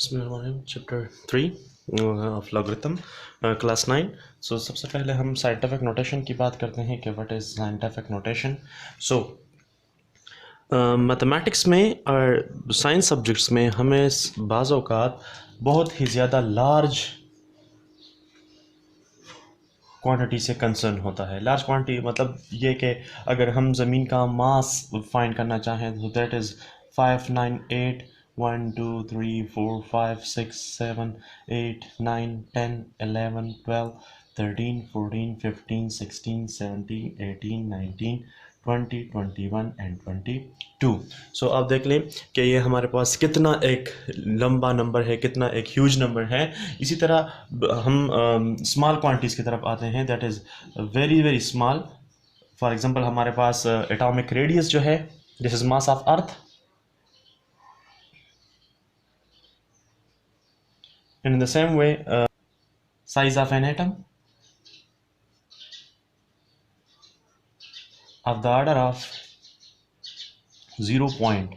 Bismillahirrahmanirrahim, Chapter 3 of Logarithm, Class 9. So सबसे पहले हम साइंटिफिक नोटेशन की बात करते हैं कि what is scientific notation. So mathematics में और साइंस सब्जेक्ट्स में हमें बाज़ औक़ात बहुत ही ज़्यादा लार्ज क्वांटिटी से कंसर्न होता है. लार्ज क्वांटिटी मतलब ये कि अगर हम ज़मीन का मास फाइंड करना चाहें तो दैट इज़ 5, 9, 8, 1, 2, 3, 4, 5, 6, 7, 8, 9, 10, 11, 12, 13, 14, 15, 16, 17, 18, 19, 20, 21 एंड 22. सो आप देख लें कि ये हमारे पास कितना एक लंबा नंबर है, कितना एक ह्यूज नंबर है. इसी तरह हम स्मॉल क्वांटिटीज़ की तरफ आते हैं, that is very very small. For example हमारे पास एटॉमिक रेडियस जो है, this is mass of earth. In the same way, size of an atom of the order of 0.1,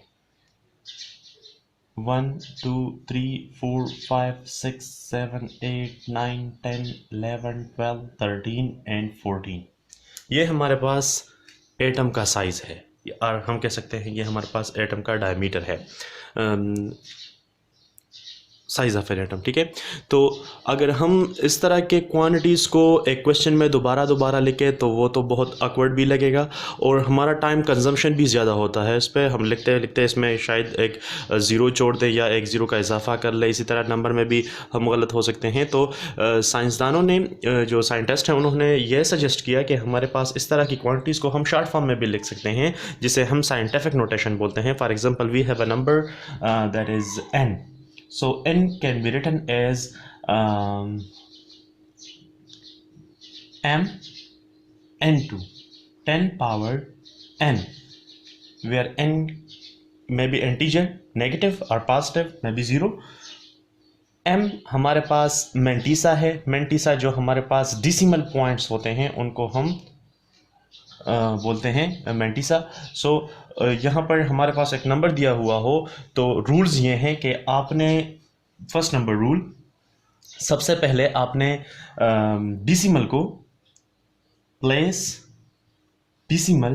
2, 3, 4, 5, 6, 7, 8, 9, 10, 11, 12, 13 and 14. ये हमारे पास एटम का साइज़ है, और हम कह सकते हैं ये हमारे पास एटम का डायमीटर है, साइज़ ऑफ एन एटम. ठीक है, तो अगर हम इस तरह के क्वांटिटीज़ को एक क्वेश्चन में दोबारा लिखें तो वो तो बहुत awkward भी लगेगा और हमारा टाइम कंजम्पशन भी ज़्यादा होता है. इस पर हम लिखते इसमें शायद एक ज़ीरो छोड़ दें या एक ज़ीरो का इजाफा कर लें. इसी तरह नंबर में भी हम गलत हो सकते हैं. तो साइंसदानों ने, जो साइंटिस्ट हैं, उन्होंने यह सजेस्ट किया कि हमारे पास इस तरह की क्वान्टिटीज़ को हम शॉर्ट फॉर्म में भी लिख सकते हैं, जिसे हम साइंटिफिक नोटेशन बोलते हैं. For example we have a number that is n. So n can be written as m n2 10 power n, where n may be integer, negative or positive, may be 0. m हमारे पास mantissa है. Mantissa जो हमारे पास decimal points होते हैं उनको हम बोलते हैं मेंटीसा. सो यहाँ पर हमारे पास एक नंबर दिया हुआ हो तो रूल्स ये हैं कि आपने फर्स्ट नंबर रूल, सबसे पहले आपने डिसिमल को place decimal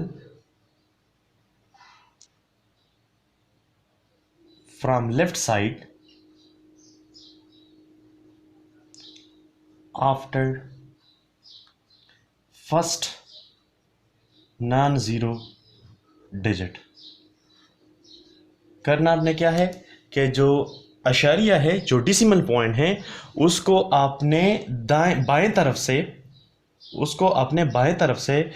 from left side after first non zero digit. करना आपने क्या है कि जो अशारिया है, जो डिसिमल पॉइंट है, उसको आपने बाएं तरफ से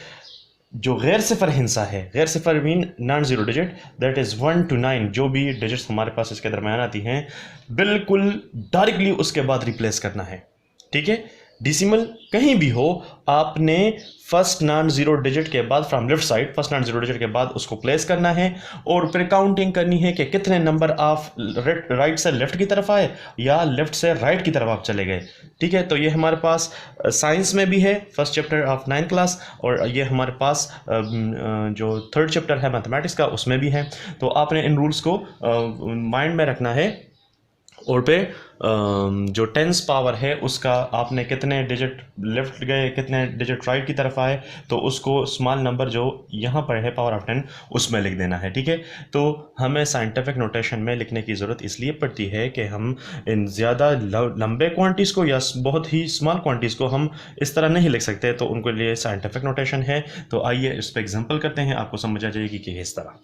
जो गैर सिफर हिस्सा है, गैर सिफर mean non zero digit, that is 1 to 9, जो भी डिजिट्स हमारे पास इसके दरम्यान आती हैं, बिल्कुल डायरेक्टली उसके बाद रिप्लेस करना है. ठीक है, डिसिमल कहीं भी हो, आपने फर्स्ट नॉन ज़ीरो डिजिट के बाद from left side, first non zero digit के बाद उसको प्लेस करना है और फिर काउंटिंग करनी है कि कितने नंबर आप राइट से लेफ्ट की तरफ आए या लेफ्ट से राइट की तरफ आप चले गए. ठीक है, तो ये हमारे पास साइंस में भी है, first chapter of 9th class, और ये हमारे पास जो थर्ड चैप्टर है मैथमेटिक्स का, उसमें भी है. तो आपने इन रूल्स को माइंड में रखना है. और पे जो टेंस पावर है उसका आपने कितने डिजिट लेफ्ट गए, कितने डिजिट राइट की तरफ आए, तो उसको स्मॉल नंबर जो यहाँ पर है पावर ऑफ 10 उसमें लिख देना है. ठीक है, तो हमें साइंटिफिक नोटेशन में लिखने की ज़रूरत इसलिए पड़ती है कि हम इन ज़्यादा लंबे क्वांटिटीज़ को या बहुत ही स्मॉल क्वांटिटीज़ को हम इस तरह नहीं लिख सकते, तो उनके लिए साइंटिफिक नोटेशन है. तो आइए इस पर एग्जाम्पल करते हैं, आपको समझ आ जाएगी कि इस तरह.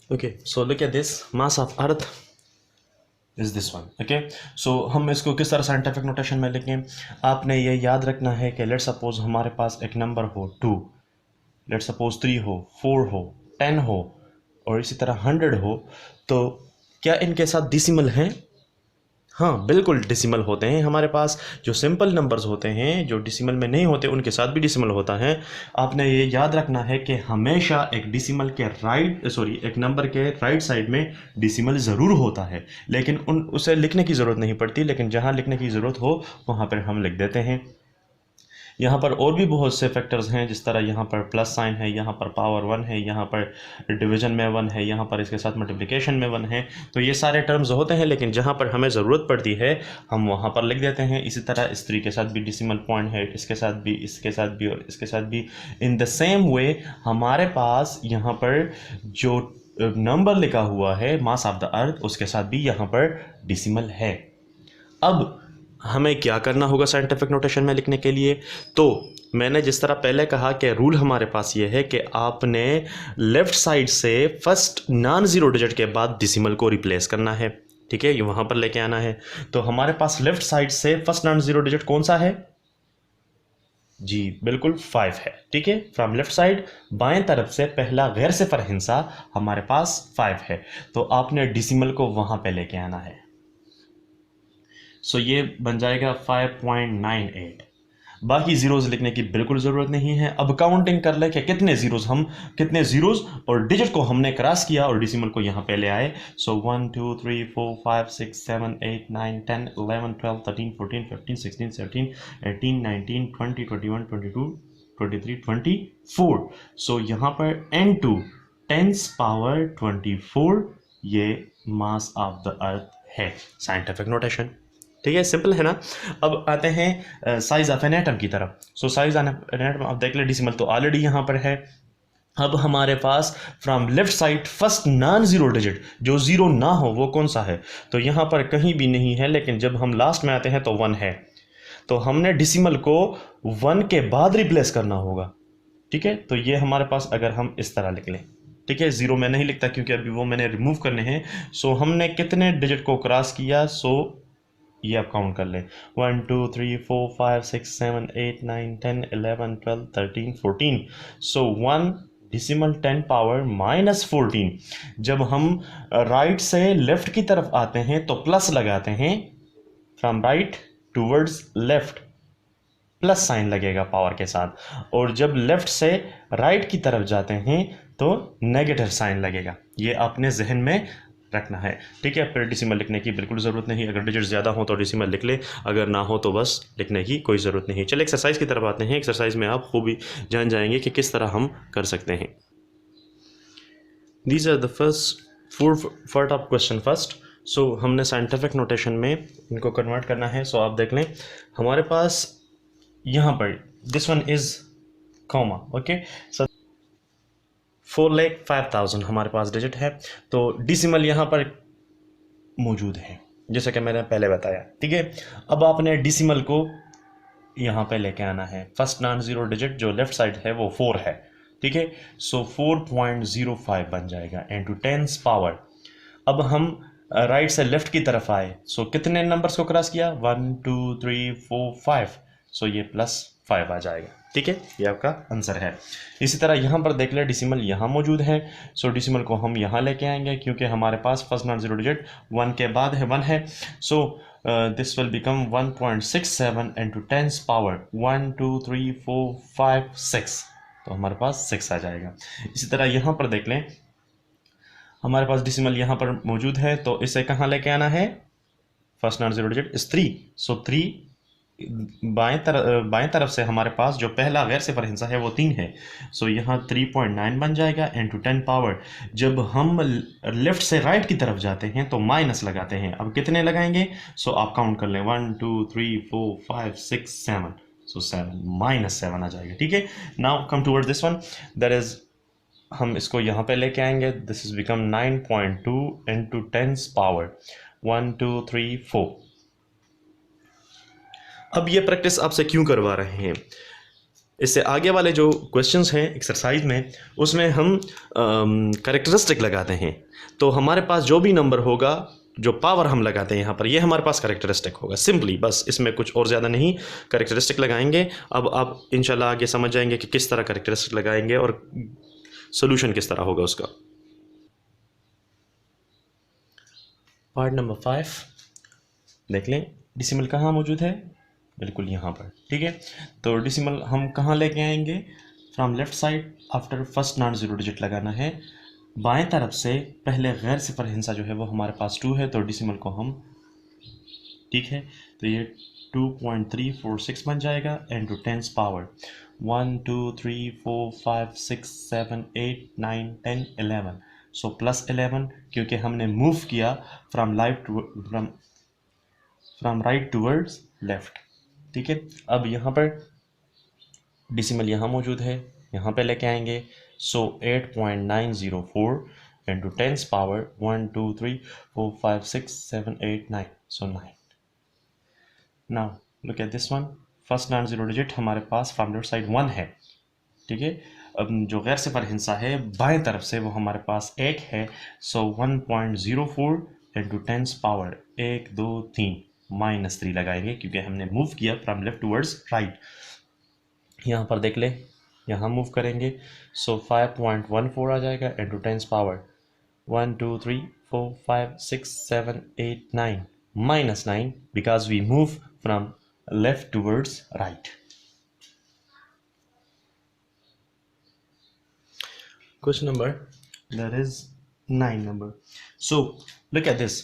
Okay, so look at this. Mass of Earth is this one. Okay, so हम इसको किस तरह साइंटिफिक नोटेशन में लिखें. आपने ये याद रखना है कि लेट्स सपोज हमारे पास एक नंबर हो 2, लेट्स सपोज 3 हो, 4 हो, 10 हो और इसी तरह 100 हो. तो क्या इनके साथ डिसिमल हैं? हाँ, बिल्कुल डिसिमल होते हैं. हमारे पास जो सिंपल नंबर्स होते हैं, जो डिसिमल में नहीं होते, उनके साथ भी डिसिमल होता है. आपने ये याद रखना है कि हमेशा एक डिसिमल के एक नंबर के राइट साइड में डिसिमल ज़रूर होता है, लेकिन उसे लिखने की ज़रूरत नहीं पड़ती. लेकिन जहाँ लिखने की ज़रूरत हो वहाँ पर हम लिख देते हैं. यहाँ पर और भी बहुत से फैक्टर्स हैं, जिस तरह यहाँ पर प्लस साइन है, यहाँ पर पावर 1 है, यहाँ पर डिवीजन में 1 है, यहाँ पर इसके साथ मल्टीप्लिकेशन में 1 है। तो ये सारे टर्म्स होते हैं, लेकिन जहाँ पर हमें ज़रूरत पड़ती है हम वहाँ पर लिख देते हैं। इसी तरह इस 3 के साथ भी डेसिमल पॉइंट है, इसके साथ भी, इसके साथ भी और इसके साथ भी। इन द सेम वे हमारे पास यहाँ पर जो नंबर लिखा हुआ है मास ऑफ द अर्थ, उसके साथ भी यहाँ पर डेसिमल है। अब हमें क्या करना होगा साइंटिफिक नोटेशन में लिखने के लिए? तो मैंने जिस तरह पहले कहा कि रूल हमारे पास ये है कि आपने लेफ़्ट साइड से फर्स्ट नॉन ज़ीरो डिजिट के बाद डेसिमल को रिप्लेस करना है, ठीक है, ये वहाँ पर लेके आना है। तो हमारे पास लेफ़्ट साइड से फर्स्ट नॉन ज़ीरो डिजिट कौन सा है? जी बिल्कुल 5 है, ठीक है। फ्रॉम लेफ्ट साइड बाएं तरफ से पहला गैर सिफर हिस्सा हमारे पास 5 है, तो आपने डेसिमल को वहां पे लेके आना है। सो ये बन जाएगा 5.98। बाकी ज़ीरोज़ लिखने की बिल्कुल ज़रूरत नहीं है। अब काउंटिंग कर ले कि कितने ज़ीरोज़ और डिजिट को हमने क्रॉस किया और डेसिमल को यहाँ पे ले आए। सो 1 2 3 4 5 6 7 8 9 10 11 12 13 14 15 16 17 18 19 20 21 22 23 24। सो यहाँ पर n2 10th पावर 24 ये मास ऑफ द अर्थ है, साइंटिफिक नोटेशन, ठीक है, सिंपल है ना। अब आते हैं साइज ऑफ एन एटम की तरफ। सो साइज ऑफ एन एटम आप देख ले, डेसिमल तो ऑलरेडी यहाँ पर है। अब हमारे पास from left side first non zero digit जो ज़ीरो ना हो वो कौन सा है? तो यहाँ पर कहीं भी नहीं है, लेकिन जब हम लास्ट में आते हैं तो 1 है, तो हमने डेसिमल को 1 के बाद रिप्लेस करना होगा, ठीक है। तो ये हमारे पास अगर हम इस तरह लिख लें, ठीक है, ज़ीरो मैं नहीं लिखता क्योंकि अभी वो मैंने रिमूव करने हैं। सो हमने कितने डिजिट को क्रॉस किया? सो ये आप काउंट कर लें, 1 2 3 4 5 6 7 8 9 10 11 12 13 14। सो 1 डेसिमल 10 पावर -14। जब हम राइट से लेफ्ट की तरफ आते हैं तो प्लस लगाते हैं, from right towards left plus sign लगेगा पावर के साथ, और जब लेफ्ट से राइट की तरफ जाते हैं तो नेगेटिव साइन लगेगा। ये आपने जहन में रखना है, ठीक है। फिर डेसिमल लिखने की बिल्कुल ज़रूरत नहीं, अगर डिजिट ज़्यादा हो तो डेसिमल लिख ले, अगर ना हो तो बस लिखने की कोई ज़रूरत नहीं। चलिए एक्सरसाइज की तरफ आते हैं। एक्सरसाइज में आप खूब जान जाएंगे कि किस तरह हम कर सकते हैं। These are the first 4 part of question first. So हमने साइंटिफिक नोटेशन में इनको कन्वर्ट करना है। सो आप देख लें, हमारे पास यहाँ पर this one is comma, okay. So 4,05,000 हमारे पास डिजिट है, तो डेसिमल यहाँ पर मौजूद है जैसे कि मैंने पहले बताया, ठीक है। अब आपने डेसिमल को यहाँ पे लेके आना है। फर्स्ट नॉन ज़ीरो डिजिट जो लेफ्ट साइड है वो 4 है, ठीक है। सो 4.05 बन जाएगा इंटू 10th पावर। अब हम राइट से लेफ्ट की तरफ आए, सो कितने नंबर्स को क्रॉस किया? 1 2 3 4 5। सो ये +5 आ जाएगा, ठीक है, ये आपका आंसर है। इसी तरह यहाँ पर देख ले, डेसिमल यहाँ मौजूद है। सो डेसिमल को हम यहाँ लेके आएंगे क्योंकि हमारे पास फर्स्ट नॉन ज़ीरो डिजिट 1 के बाद है, 1 है। So this will become 1.67 into 10th power 1 2 3 4 5 6। तो हमारे पास 6 आ जाएगा। इसी तरह यहाँ पर देख लें, हमारे पास डेसिमल यहाँ पर मौजूद है, तो इसे कहाँ लेके आना है? फर्स्ट नॉन ज़ीरो डिजिट इस 3। सो 3 बाएं तरफ से हमारे पास जो पहला गैर सिफर हिस्सा है वो 3 है। सो यहाँ 3.9 बन जाएगा इंटू 10 पावर। जब हम लेफ्ट से राइट की तरफ जाते हैं तो माइनस लगाते हैं। अब कितने लगाएंगे? सो आप काउंट कर लें, 1 2 3 4 5 6 7। सो 7 -7 आ जाएगा, ठीक है। Now come toward this one, that is हम इसको यहाँ पे लेके आएंगे। This is become 9.2 into 10th power 1 2 3 4। अब ये प्रैक्टिस आपसे क्यों करवा रहे हैं? इससे आगे वाले जो क्वेश्चंस हैं एक्सरसाइज में, उसमें हम कैरेक्टरिस्टिक लगाते हैं। तो हमारे पास जो भी नंबर होगा, जो पावर हम लगाते हैं यहाँ पर, ये हमारे पास कैरेक्टरिस्टिक होगा। सिंपली बस, इसमें कुछ और ज़्यादा नहीं, कैरेक्टरिस्टिक लगाएंगे। अब आप इंशाल्लाह आगे समझ जाएंगे कि किस तरह कैरेक्टरिस्टिक लगाएंगे और सोल्यूशन किस तरह होगा उसका। पार्ट नंबर 5 देख लें, डेसिमल कहाँ मौजूद है? बिल्कुल यहाँ पर, ठीक है। तो डेसिमल हम कहाँ लेके आएंगे? From left side after first non zero digit लगाना है। बाएं तरफ से पहले गैर सिफर हिस्सा जो है वो हमारे पास 2 है, तो डेसिमल को हम, ठीक है, तो ये 2.346 बन जाएगा इनटू 10 पावर 1 2 3 4 5 6 7 8 9 10 11 सो प्लस 11 क्योंकि हमने मूव किया फ्रॉम राइट टूवर्ड्स लेफ्ट। ठीक है, अब यहाँ पर डिसिमल यहाँ मौजूद है, यहाँ पे लेके आएंगे। सो 8.904 into 10 power 1 2 3 4 5 6 7 8 9 so 9। Now look at this one, first non zero digit हमारे पास फ्रॉम लेफ्ट साइड 1 है। ठीक है, अब जो गैर सिफर हिस्सा है बाएं तरफ से वो हमारे पास 1 है। सो 1.04 इंटू 10 पावर 1 2 3 -3 लगाएंगे क्योंकि हमने मूव किया फ्रॉम लेफ्ट टूवर्ड्स राइट। यहाँ पर देख ले, यहाँ मूव करेंगे। सो 5.14 आ जाएगा into 10 power 1 2 3 4 5 6 7 8 9 -9 because we move from left towards right. Question number that is 9 number. So look at this,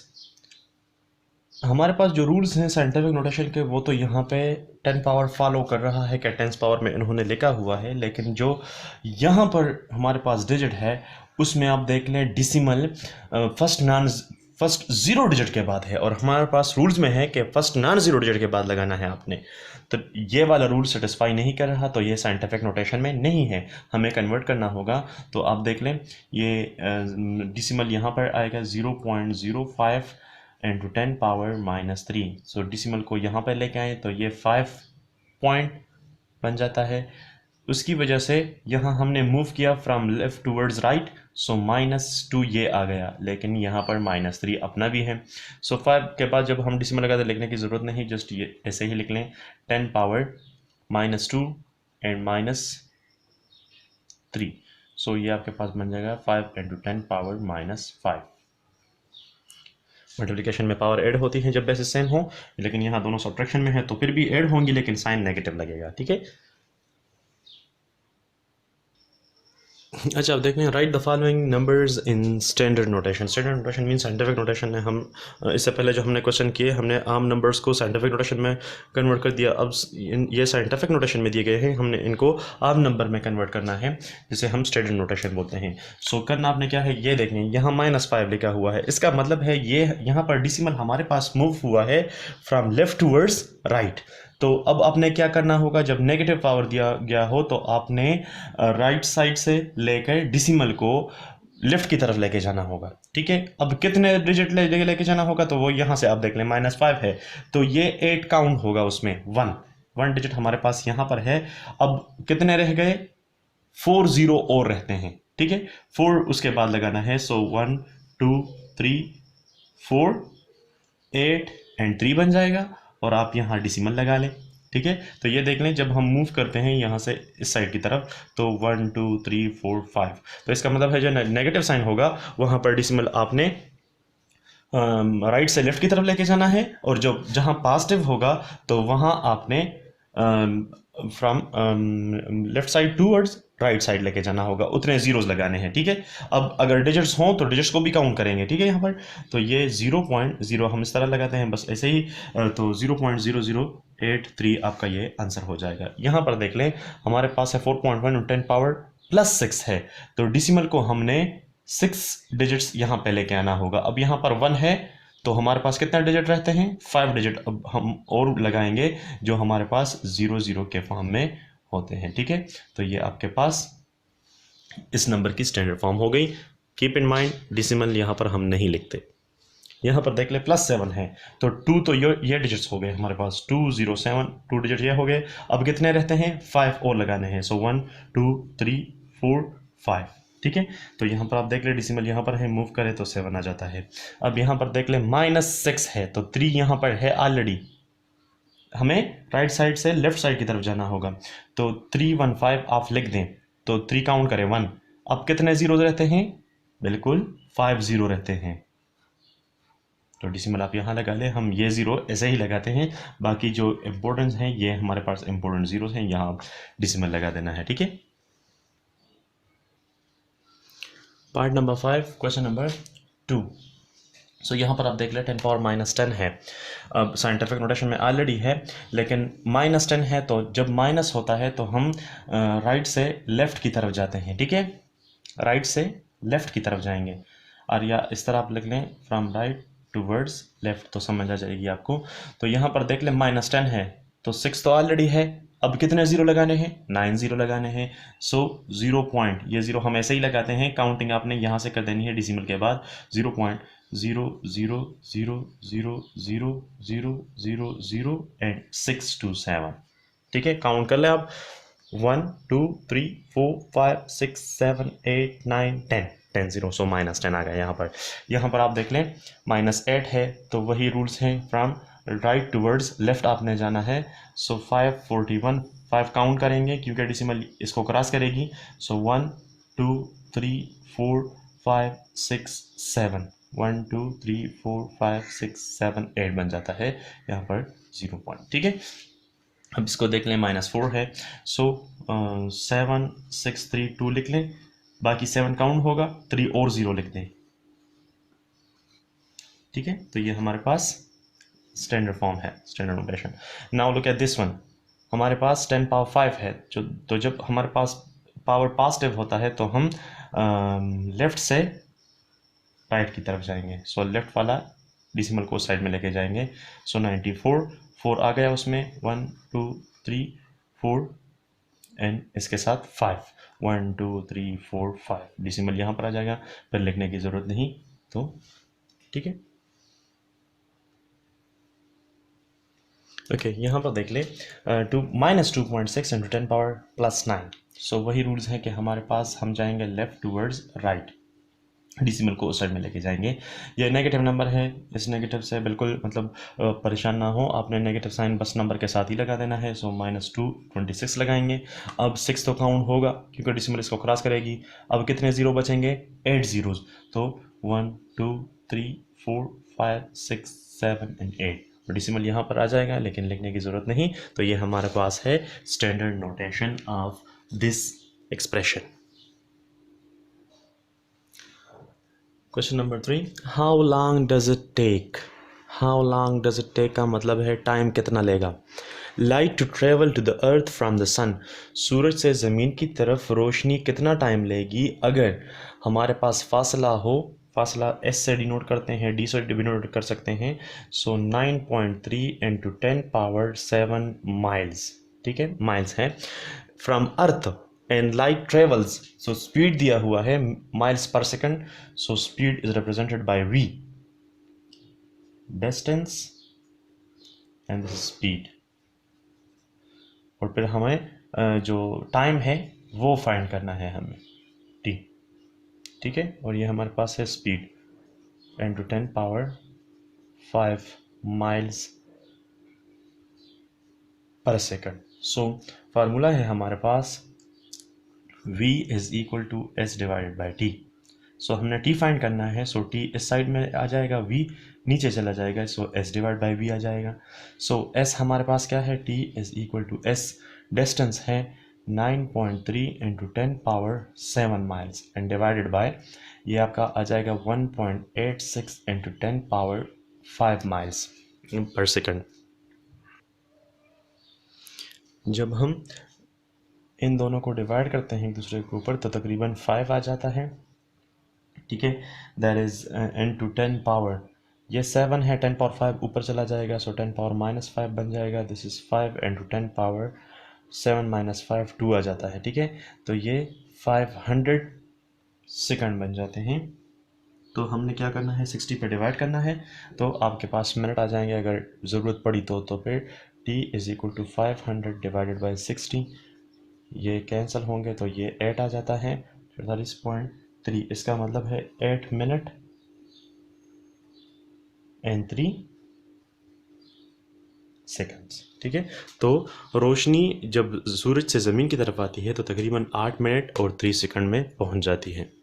हमारे पास जो रूल्स हैं साइंटिफिक नोटेशन के वो तो यहाँ पे 10 पावर फॉलो कर रहा है कि 10 पावर में इन्होंने लिखा हुआ है, लेकिन जो यहाँ पर हमारे पास डिजिट है उसमें आप देख लें डिसिमल फर्स्ट ज़ीरो डिजिट के बाद है, और हमारे पास रूल्स में है कि फर्स्ट नॉन ज़ीरो डिजिट के बाद लगाना है आपने। तो ये वाला रूल सेटिस्फाई नहीं कर रहा, तो ये साइंटिफिक नोटेशन में नहीं है, हमें कन्वर्ट करना होगा। तो आप देख लें ये डिसिमल यहाँ पर आएगा 0.05 इंटू 10 पावर -3। सो डिसिमल को यहाँ पर लेके आए तो ये 5 पॉइंट बन जाता है। उसकी वजह से यहाँ हमने मूव किया फ्रॉम लेफ्ट टूवर्ड्स राइट, सो -2 ये आ गया, लेकिन यहाँ पर -3 अपना भी है। सो 5 के बाद जब हम डिसिमल लगाते लिखने की ज़रूरत नहीं, जस्ट ये ऐसे ही लिख लें 10 पावर -2 एंड -3। सो ये आपके पास बन जाएगा 5 इंटू 10 पावर -5। मल्टीप्लिकेशन में पावर ऐड होती है जब बेसिस सेम हो, लेकिन यहाँ दोनों सब्ट्रैक्शन में है तो फिर भी ऐड होंगी लेकिन साइन नेगेटिव लगेगा। ठीक है, अच्छा आप देखें, right the following numbers in standard notation. Standard notation mean scientific notation है। हम इससे पहले जो हमने क्वेश्चन किए हमने आम नंबर्स को साइंटिफिक नोटेशन में कन्वर्ट कर दिया। अब ये साइंटिफिक नोटेशन में दिए गए हैं, हमने इनको आम नंबर में कन्वर्ट करना है, जिसे हम स्टैंडर्ड नोटेशन बोलते हैं। सो करना आपने क्या है, ये देखें यहाँ -5 लिखा हुआ है, इसका मतलब है ये यहाँ पर डिसिमल हमारे पास मूव हुआ है फ्रॉम लेफ्ट टूवर्ड्स राइट। तो अब आपने क्या करना होगा, जब नेगेटिव पावर दिया गया हो तो आपने राइट साइड से लेकर डिसिमल को लेफ्ट की तरफ लेके जाना होगा। ठीक है, अब कितने डिजिट लेके जाना होगा, तो वो यहाँ से आप देख लें -5 है तो ये 8 काउंट होगा, उसमें 1 डिजिट हमारे पास यहाँ पर है। अब कितने रह गए, 4 0 और रहते हैं। ठीक है, 4 उसके बाद लगाना है। सो 1 2 3 4 8 एंड 3 बन जाएगा, और आप यहाँ डिसिमल लगा लें। ठीक है, तो ये देख लें जब हम मूव करते हैं यहाँ से इस साइड की तरफ तो 1 2 3 4 5, तो इसका मतलब है जो नेगेटिव साइन होगा वहाँ पर डिसिमल आपने राइट से लेफ्ट की तरफ लेके जाना है, और जो जहाँ पॉजिटिव होगा तो वहाँ आपने from left side towards right side लेके जाना होगा, उतने जीरोस लगाने हैं। ठीक है, अब अगर डिजिट्स हों तो डिजिट्स को भी काउंट करेंगे। ठीक है, यहाँ पर तो ये 0.0 हम इस तरह लगाते हैं बस ऐसे ही, तो 0.0083 आपका ये आंसर हो जाएगा। यहाँ पर देख लें हमारे पास है 4.1 10 पावर +6 है, तो डिसिमल को हमने 6 डिजिट्स यहाँ पे लेके आना होगा। अब यहाँ पर 1 है तो हमारे पास कितने डिजिट रहते हैं, 5 डिजिट अब हम और लगाएंगे जो हमारे पास 00 के फॉर्म में होते हैं। ठीक है, तो ये आपके पास इस नंबर की स्टैंडर्ड फॉर्म हो गई। कीप इन माइंड डिसिमल यहाँ पर हम नहीं लिखते। यहाँ पर देख ले +7 है तो 2 तो ये डिजिट्स हो गए हमारे पास, 207 2 डिजिट ये हो गए। अब कितने रहते हैं, 5 और लगाने हैं। सो 1 2 3 4 5। ठीक है, तो यहाँ पर आप देख ले डिसिमल यहाँ पर है, मूव करें तो 7 आ जाता है। अब यहाँ पर देख ले -6 है तो 3 यहाँ पर है ऑलरेडी, हमें राइट साइड से लेफ्ट साइड की तरफ जाना होगा, तो 315 आप लिख दें तो 3 काउंट करें 1। अब कितने जीरो रहते हैं, बिल्कुल 5 0 रहते हैं, तो डिसिमल आप यहाँ लगा लें। हम ये 0 ऐसे ही लगाते हैं, बाकी जो इम्पोर्टेंस हैं ये हमारे पास इम्पोर्टेंट जीरोस हैं, यहाँ डिसिमल लगा देना है। ठीक है, पार्ट नंबर 5 क्वेश्चन नंबर 2। सो यहाँ पर आप देख लें 10 पावर माइनस 10 है। अब साइंटिफिक नोटेशन में ऑलरेडी है, लेकिन माइनस 10 है तो जब माइनस होता है तो हम राइट से लेफ़्ट की तरफ जाते हैं, ठीक है, राइट से लेफ़्ट की तरफ जाएंगे। और या इस तरह आप लिख लें फ्रॉम राइट टूवर्ड्स लेफ़्ट, तो समझ आ जाएगी आपको। तो यहाँ पर देख लें माइनस 10 है तो 6 तो ऑलरेडी है, अब कितने ज़ीरो लगाने हैं, 9 ज़ीरो लगाने हैं। सो 0 पॉइंट, ये ज़ीरो हम ऐसे ही लगाते हैं, काउंटिंग आपने यहाँ से कर देनी है डिसिमल के बाद, 0.000000000 एंड 627, ठीक है। काउंट कर ले आप, 1 2 3 4 5 6 7 8 9 10 ज़ीरो। सो माइनस 10 आ गया यहाँ पर आप देख लें माइनस 8 है तो वही रूल्स हैं, फ्रॉम राइट टूवर्ड्स लेफ्ट आपने जाना है। सो 541, 5 काउंट करेंगे क्योंकि डिसिमल इसको क्रॉस करेगी। सो 1 2 3 4 5 6 7, 1 2 3 4 5 6 7 8 बन जाता है यहाँ पर 0 पॉइंट, ठीक है। अब इसको देख लें -4 है। सो 7 6 3 2 लिख लें, बाकी 7 काउंट होगा, 3 और 0 लिख दें, ठीक है। तो ये हमारे पास स्टैंडर्ड फॉर्म है, standard notation. Now look at this one, हमारे पास 10 पावर 5 है, तो जब हमारे पास पावर पॉजिटिव होता है तो हम लेफ़्ट से राइट की तरफ जाएंगे। सो लेफ़्ट वाला डिसिमल को साइड में लेके जाएंगे। सो 94, 4 आ गया उसमें, 1 2 3 4 एंड इसके साथ 5, 1 2 3 4 5, डिसिमल यहाँ पर आ जाएगा, फिर लिखने की ज़रूरत नहीं, तो ठीक है। ओके यहाँ पर देख ले, -2.6 इंटू 10 पावर +9। सो वही रूल्स हैं कि हमारे पास हम जाएंगे लेफ़्ट टूवर्ड्स राइट, डिसिमल को उस साइड में लेके जाएंगे। ये नेगेटिव नंबर है, इस नेगेटिव से बिल्कुल मतलब परेशान ना हो, आपने नेगेटिव साइन बस नंबर के साथ ही लगा देना है। सो -2 26 लगाएंगे। अब 6 तो काउंट होगा क्योंकि डिसिमल इसको क्रॉस करेगी। अब कितने ज़ीरो बचेंगे, 8 ज़ीरोज़, तो 1 2 3 4 5 6 7 एंड 8, डिसिमल यहाँ पर आ जाएगा, लेकिन लिखने की ज़रूरत नहीं। तो ये हमारे पास है standard notation of this expression. Question number 3, how long does it take. How long does it take का मतलब है टाइम कितना लेगा। Light to travel to the earth from the sun, सूरज से ज़मीन की तरफ रोशनी कितना टाइम लेगी अगर हमारे पास फासला हो। फासला एस से डिनोट करते हैं, डी से डिनोट कर सकते हैं। सो 9.3 इंटू 10 पावर 7 माइल्स, ठीक है, माइल्स है। From earth and light travels, so speed दिया हुआ है miles per second, so speed is represented by v, distance and speed, और फिर हमें जो टाइम है वो फाइंड करना है हमें, t, ठीक है। और ये हमारे पास है speed into 10 power 5 miles per second. So formula है हमारे पास v is equal to s divided by t। So हमने t फाइंड करना है, सो t इस साइड में आ जाएगा, v नीचे चला जाएगा, so s divide by v आ जाएगा। सो s हमारे पास क्या है, t is equal to s, distance है 9.3 into 10 power 7 miles and divided by, ये आपका आ जाएगा 1.86 into 10 power 5 miles per second. जब हम इन दोनों को डिवाइड करते हैं एक दूसरे के ऊपर तो तकरीबन 5 आ जाता है, ठीक है। दैट इज इंटू 10 पावर, ये 7 है, 10 पावर 5 ऊपर चला जाएगा, सो 10 पावर -5 बन जाएगा। दिस इज 5 इंटू 10 पावर 7 -5 2 आ जाता है, ठीक है। तो ये 500 सेकंड बन जाते हैं। तो हमने क्या करना है, 60 पे डिवाइड करना है, तो आपके पास मिनट आ जाएंगे अगर ज़रूरत पड़ी तो फिर t is equal to 500 divided by 60, ये कैंसिल होंगे तो ये 8 आ जाता है, 48.3, इसका मतलब है 8 मिनट एंड 3 सेकंड्स, ठीक है। तो रोशनी जब सूरज से ज़मीन की तरफ आती है तो तकरीबन 8 मिनट और 3 सेकंड में पहुंच जाती है।